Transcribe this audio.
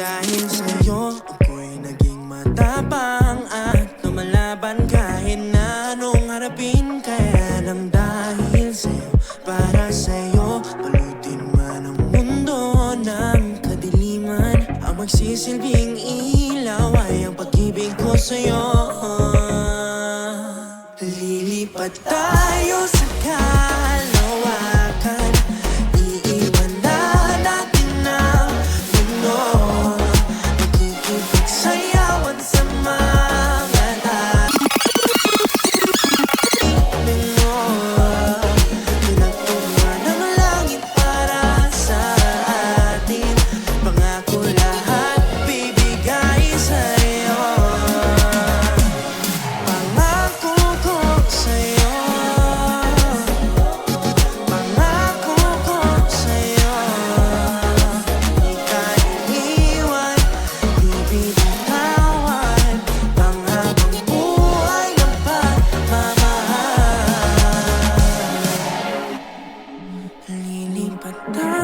Dahil sa'yo ako'y naging matapang at lumalaban kahit na anong harapin. Kaya lang dahil sa'yo, para sa'yo, palutin man ang mundo ng kadiliman. Ang magsisilbing ilaw ay ang pag-ibig ko sa'yo. Lilipat tayo sa kalawakan, iiwan na natin ang mundo. Magkikipagsayawan sa mga talim mo. Pinagtugma ng langit para sa atin. Pangako lahat bibigay sa'yo. Pangako ko sa'yo, pangako ko sa'yo. Di ka iiwan, di bibitawan, panghabang buhay ng pagmamahal. Lilipat tayo